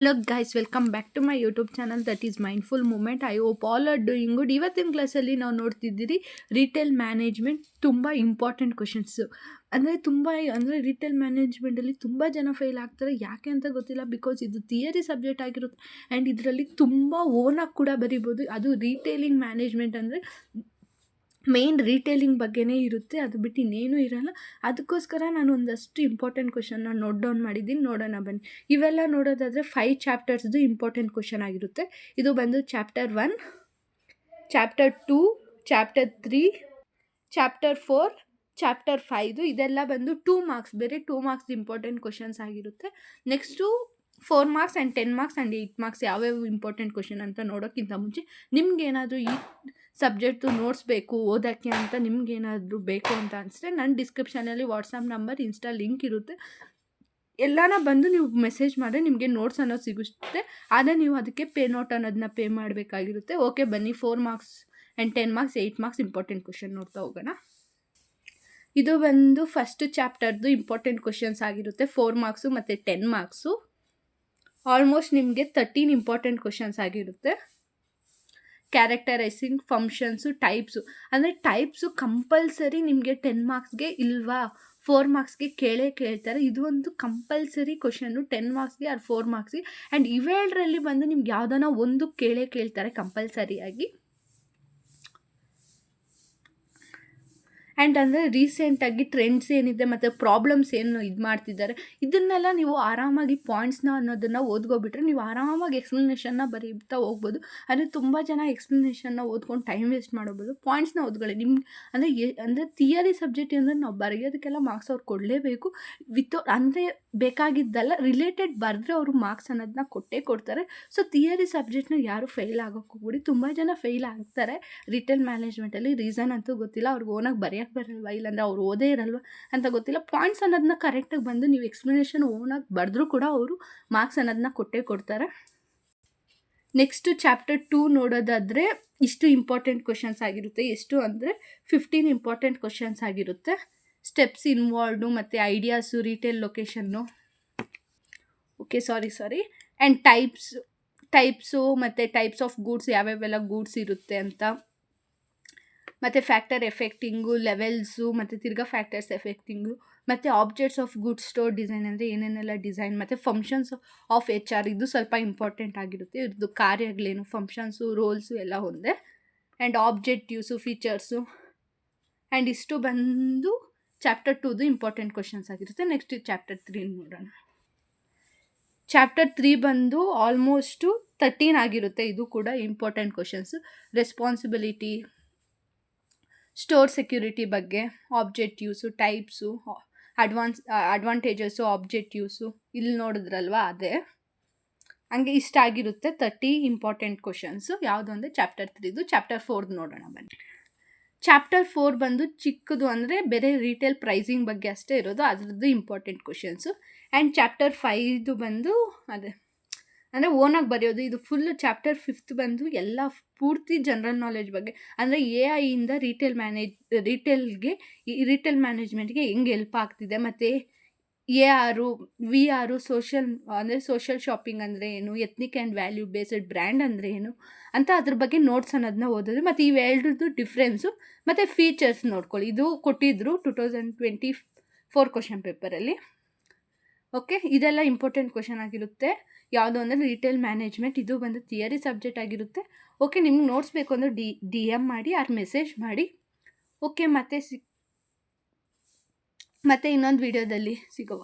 Hello guys, welcome back to my YouTube channel that is Mindful Moment. I hope all are doing good. ಇವತ್ತಿನ ಕ್ಲಾಸಲ್ಲಿ ನಾವು ನೋಡ್ತಿದ್ದೀರಿ retail management ತುಂಬ important questions. ಅಂದರೆ retail ಮ್ಯಾನೇಜ್ಮೆಂಟಲ್ಲಿ ತುಂಬ ಜನ fail ಆಗ್ತಾರೆ. ಯಾಕೆ ಅಂತ ಗೊತ್ತಿಲ್ಲ, ಬಿಕಾಸ್ ಇದು ಥಿಯರಿ ಸಬ್ಜೆಕ್ಟ್ ಆಗಿರುತ್ತೆ ಆ್ಯಂಡ್ ಇದರಲ್ಲಿ ತುಂಬ ಓನಾಗಿ ಕೂಡ ಬರಿಬೋದು. ಅದು ರಿಟೇಲಿಂಗ್ ಮ್ಯಾನೇಜ್ಮೆಂಟ್ ಅಂದರೆ ಮೇನ್ ರಿಟೇಲಿಂಗ್ ಬಗ್ಗೆನೇ ಇರುತ್ತೆ, ಅದು ಬಿಟ್ಟು ಇನ್ನೇನೂ ಇರೋಲ್ಲ. ಅದಕ್ಕೋಸ್ಕರ ನಾನು ಒಂದಷ್ಟು ಇಂಪಾರ್ಟೆಂಟ್ ಕ್ವಶನ್ನ ನೋಟ್ ಡೌನ್ ಮಾಡಿದ್ದೀನಿ, ನೋಡೋಣ ಬನ್ನಿ. ಇವೆಲ್ಲ ನೋಡೋದಾದರೆ 5 ಚಾಪ್ಟರ್ಸ್ದು ಇಂಪಾರ್ಟೆಂಟ್ ಕ್ವಶನ್ ಆಗಿರುತ್ತೆ. ಇದು ಬಂದು chapter 1, chapter 2, chapter 3, chapter 4, chapter 5. ಇದೆಲ್ಲ ಬಂದು 2 ಮಾರ್ಕ್ಸ್, ಬೇರೆ 2 ಮಾರ್ಕ್ಸ್ ಇಂಪಾರ್ಟೆಂಟ್ ಕ್ವಶನ್ಸ್ ಆಗಿರುತ್ತೆ. Next 4 marks and 10 marks and 8 marks ಯಾವ್ಯಾವ ಇಂಪಾರ್ಟೆಂಟ್ ಕ್ವಶನ್ ಅಂತ ನೋಡೋಕ್ಕಿಂತ ಮುಂಚೆ ನಿಮ್ಗೇನಾದರೂ ಈ ಸಬ್ಜೆಕ್ಟು ನೋಟ್ಸ್ ಬೇಕು ಓದೋಕ್ಕೆ ಅಂತ ನಿಮ್ಗೇನಾದರೂ ಬೇಕು ಅಂತ ಅನಿಸಿದ್ರೆ ನನ್ನ ಡಿಸ್ಕ್ರಿಪ್ಷನಲ್ಲಿ ವಾಟ್ಸಪ್ ನಂಬರ್, ಇನ್ಸ್ಟಾ ಲಿಂಕ್ ಇರುತ್ತೆ. ಎಲ್ಲನ ಬಂದು ನೀವು ಮೆಸೇಜ್ ಮಾಡಿದ್ರೆ ನಿಮಗೆ ನೋಟ್ಸ್ ಅನ್ನೋದು ಸಿಗುತ್ತೆ. ಆದರೆ ನೀವು ಅದಕ್ಕೆ ಪೇ ನೋಟ್ ಅನ್ನೋದನ್ನ ಪೇ ಮಾಡಬೇಕಾಗಿರುತ್ತೆ. ಓಕೆ ಬನ್ನಿ, 4 marks and 10 marks 8 marks important question ನೋಡ್ತಾ ಹೋಗೋಣ. ಇದು ಬಂದು ಫಸ್ಟ್ ಚಾಪ್ಟರ್ದು ಇಂಪಾರ್ಟೆಂಟ್ ಕ್ವಶನ್ಸ್ ಆಗಿರುತ್ತೆ. 4 ಮಾರ್ಕ್ಸು ಮತ್ತು 10 ಮಾರ್ಕ್ಸು. ಆಲ್ಮೋಸ್ಟ್ ನಿಮಗೆ 13 ಇಂಪಾರ್ಟೆಂಟ್ ಕ್ವಶನ್ಸ್ ಆಗಿರುತ್ತೆ. ಕ್ಯಾರೆಕ್ಟರೈಸಿಂಗ್, ಫಂಕ್ಷನ್ಸು, ಟೈಪ್ಸು. ಅಂದರೆ ಟೈಪ್ಸು ಕಂಪಲ್ಸರಿ ನಿಮಗೆ 10 ಮಾರ್ಕ್ಸ್ಗೆ ಇಲ್ವಾ 4 ಮಾರ್ಕ್ಸ್ಗೆ ಕೇಳ್ತಾರೆ. ಇದು ಒಂದು ಕಂಪಲ್ಸರಿ ಕ್ವಶನ್ನು 10 ಮಾರ್ಕ್ಸ್ಗೆ ಆರ್ 4 ಮಾರ್ಕ್ಸ್ಗೆ. ಆ್ಯಂಡ್ ಇವೆರಡರಲ್ಲಿ ಬಂದು ನಿಮ್ಗೆ ಯಾವುದನ್ನ ಒಂದು ಕೇಳ್ತಾರೆ ಕಂಪಲ್ಸರಿಯಾಗಿ. ಆ್ಯಂಡ್ ಅಂದರೆ ರೀಸೆಂಟಾಗಿ ಟ್ರೆಂಡ್ಸ್ ಏನಿದೆ ಮತ್ತು ಪ್ರಾಬ್ಲಮ್ಸ್ ಏನು ಇದು ಮಾಡ್ತಿದ್ದಾರೆ, ಇದನ್ನೆಲ್ಲ ನೀವು ಆರಾಮಾಗಿ ಪಾಯಿಂಟ್ಸ್ನ ಅನ್ನೋದನ್ನು ಓದ್ಕೊಬಿಟ್ರೆ ನೀವು ಆರಾಮಾಗಿ ಎಕ್ಸ್ಪ್ಲನೇಷನ್ನ ಬರೀತಾ ಹೋಗ್ಬೋದು. ಅಂದರೆ ತುಂಬ ಜನ ಎಕ್ಸ್ಪ್ಲನೇಷನ್ನ ಓದ್ಕೊಂಡು ಟೈಮ್ ವೇಸ್ಟ್ ಮಾಡೋಬೋದು. ಪಾಯಿಂಟ್ಸ್ನ ಓದ್ಕೊಳ್ಳಿ. ನಿಮ್ಗೆ ಅಂದರೆ ಥಿಯರಿ ಸಬ್ಜೆಕ್ಟ್ ಅಂದರೆ ನಾವು ಬರೆಯೋದಕ್ಕೆಲ್ಲ ಮಾರ್ಕ್ಸ್ ಅವ್ರು ಕೊಡಲೇಬೇಕು. ಅಂದರೆ ಬೇಕಾಗಿದ್ದಲ್ಲ, ರಿಲೇಟೆಡ್ ಬರೆದ್ರೆ ಅವರು ಮಾರ್ಕ್ಸ್ ಅನ್ನೋದನ್ನ ಕೊಡ್ತಾರೆ. ಸೊ ಥಿಯರಿ ಸಬ್ಜೆಕ್ಟ್ನ ಯಾರು ಫೇಲ್ ಆಗೋಕ್ಕೆ ಹೋಗ್ಬಿಡಿ. ತುಂಬ ಜನ ಫೇಲ್ ಆಗ್ತಾರೆ ರಿಟೇಲ್ ಮ್ಯಾನೇಜ್ಮೆಂಟಲ್ಲಿ. ರೀಸನ್ ಅಂತೂ ಗೊತ್ತಿಲ್ಲ, ಅವ್ರಿಗೆ ಓನಾಗಿ ಬರೆಯೋಕ್ಕೆ ಬರಲ್ವ, ಇಲ್ಲಾಂದರೆ ಅವ್ರು ಓದೇ ಇರಲ್ವ ಅಂತ ಗೊತ್ತಿಲ್ಲ. ಪಾಯಿಂಟ್ಸ್ ಅನ್ನೋದನ್ನ ಕರೆಕ್ಟಾಗಿ ಬಂದು ನೀವು ಎಕ್ಸ್ಪ್ಲನೇಷನ್ ಓನಾಗಿ ಬರೆದ್ರೂ ಕೂಡ ಅವರು ಮಾರ್ಕ್ಸ್ ಅನ್ನೋದನ್ನ ಕೊಡ್ತಾರೆ. ನೆಕ್ಸ್ಟು ಚಾಪ್ಟರ್ 2 ನೋಡೋದಾದರೆ ಇಷ್ಟು ಇಂಪಾರ್ಟೆಂಟ್ ಕ್ವಶನ್ಸ್ ಆಗಿರುತ್ತೆ. ಎಷ್ಟು ಅಂದರೆ 15 ಇಂಪಾರ್ಟೆಂಟ್ ಕ್ವಶನ್ಸ್ ಆಗಿರುತ್ತೆ. ಸ್ಟೆಪ್ಸ್ ಇನ್ವಾಲ್ವ್ಡು ಮತ್ತು ideas, retail location, and types ಮತ್ತು ಟೈಪ್ಸ್ ಆಫ್ ಗೂಡ್ಸ್, ಯಾವ್ಯಾವೆಲ್ಲ ಗೂಡ್ಸ್ ಇರುತ್ತೆ ಅಂತ, ಮತ್ತು ಫ್ಯಾಕ್ಟರ್ ಎಫೆಕ್ಟಿಂಗು, ಲೆವೆಲ್ಸು, ಮತ್ತು ತಿರ್ಗಾ ಫ್ಯಾಕ್ಟರ್ಸ್ ಎಫೆಕ್ಟಿಂಗು, ಮತ್ತು objects of goods store design ಅಂದರೆ ಏನೇನೆಲ್ಲ ಡಿಸೈನ್, ಮತ್ತು ಫಂಕ್ಷನ್ಸ್ ಆಫ್ HR. ಇದು ಸ್ವಲ್ಪ ಇಂಪಾರ್ಟೆಂಟ್ ಆಗಿರುತ್ತೆ. ಇದ್ರದ್ದು ಕಾರ್ಯಗಳೇನು, ಫಂಕ್ಷನ್ಸು, ರೋಲ್ಸು ಎಲ್ಲ ಒಂದೇ. And objectives, features. ಆ್ಯಂಡ್ ಇಷ್ಟು ಬಂದು ಚಾಪ್ಟರ್ 2ದು ಇಂಪಾರ್ಟೆಂಟ್ ಕ್ವಶನ್ಸ್ ಆಗಿರುತ್ತೆ. ನೆಕ್ಸ್ಟ್ ಚಾಪ್ಟರ್ 3 ನೋಡೋಣ. ಚಾಪ್ಟರ್ 3 ಬಂದು ಆಲ್ಮೋಸ್ಟು 13 ಆಗಿರುತ್ತೆ. ಇದು ಕೂಡ important questions. Responsibility, store security ಬಗ್ಗೆ, ಆಬ್ಜೆಕ್ಟಿವ್ಸು, ಟೈಪ್ಸು, ಅಡ್ವಾಂಟೇಜಸ್ಸು, ಆಬ್ಜೆಕ್ಟಿವ್ಸು ಇಲ್ಲಿ ನೋಡಿದ್ರಲ್ವ ಅದೇ. ಹಂಗೆ ಇಷ್ಟ ಆಗಿರುತ್ತೆ 30 ಇಂಪಾರ್ಟೆಂಟ್ ಕ್ವಶನ್ಸು. ಯಾವುದು ಅಂದರೆ ಚಾಪ್ಟರ್ 3ದು. ಚಾಪ್ಟರ್ 4 ನೋಡೋಣ ಬನ್ನಿ. ಚಾಪ್ಟರ್ 4 ಬಂದು ಚಿಕ್ಕದು, ಅಂದರೆ ಬೇರೆ ರಿಟೇಲ್ ಪ್ರೈಸಿಂಗ್ ಬಗ್ಗೆ ಅಷ್ಟೇ ಇರೋದು, ಅದರದ್ದು ಇಂಪಾರ್ಟೆಂಟ್ ಕ್ವಶನ್ಸು. ಆ್ಯಂಡ್ ಚಾಪ್ಟರ್ 5 ಬಂದು ಅದೇ ಅಂದರೆ ಓನಾಗಿ ಬರೆಯೋದು. ಇದು ಫುಲ್ ಚಾಪ್ಟರ್ 5 ಬಂದು ಎಲ್ಲ ಪೂರ್ತಿ ಜನರಲ್ ನಾಲೆಡ್ಜ್ ಬಗ್ಗೆ. ಅಂದರೆ AI ರಿಟೇಲ್ ಮ್ಯಾನೇಜ್ಮೆಂಟ್ಗೆ ಹೆಂಗೆ ಹೆಲ್ಪ್ ಆಗ್ತಿದೆ, ಮತ್ತು AR, VR, ಸೋಷಲ್ ಶಾಪಿಂಗ್ ಅಂದರೆ ಏನು, ethnic and value based brand ಅಂದರೆ ಏನು ಅಂತ ಅದ್ರ ಬಗ್ಗೆ ನೋಟ್ಸ್ ಅನ್ನೋದನ್ನ ಓದೋದು. ಮತ್ತು ಇವೆರಡರದ್ದು ಡಿಫ್ರೆನ್ಸು ಮತ್ತು ಫೀಚರ್ಸ್ ನೋಡ್ಕೊಳ್ಳಿ. ಇದು ಕೊಟ್ಟಿದ್ದರು 2024 ಕ್ವಶನ್ ಪೇಪರಲ್ಲಿ. ಓಕೆ, ಇದೆಲ್ಲ ಇಂಪಾರ್ಟೆಂಟ್ ಕ್ವಶನ್ ಆಗಿರುತ್ತೆ. ಯಾವುದು ಅಂದರೆ ರಿಟೇಲ್ ಮ್ಯಾನೇಜ್ಮೆಂಟ್. ಇದು ಬಂದು ಥಿಯರಿ ಸಬ್ಜೆಕ್ಟ್ ಆಗಿರುತ್ತೆ. ಓಕೆ, ನಿಮ್ಗೆ ನೋಟ್ಸ್ ಬೇಕು ಅಂದರೆ DM ಮಾಡಿ ಆರ್ ಮೆಸೇಜ್ ಮಾಡಿ. ಓಕೆ, ಮತ್ತೆ ಇನ್ನೊಂದು ವಿಡಿಯೋದಲ್ಲಿ ಸಿಗುವ.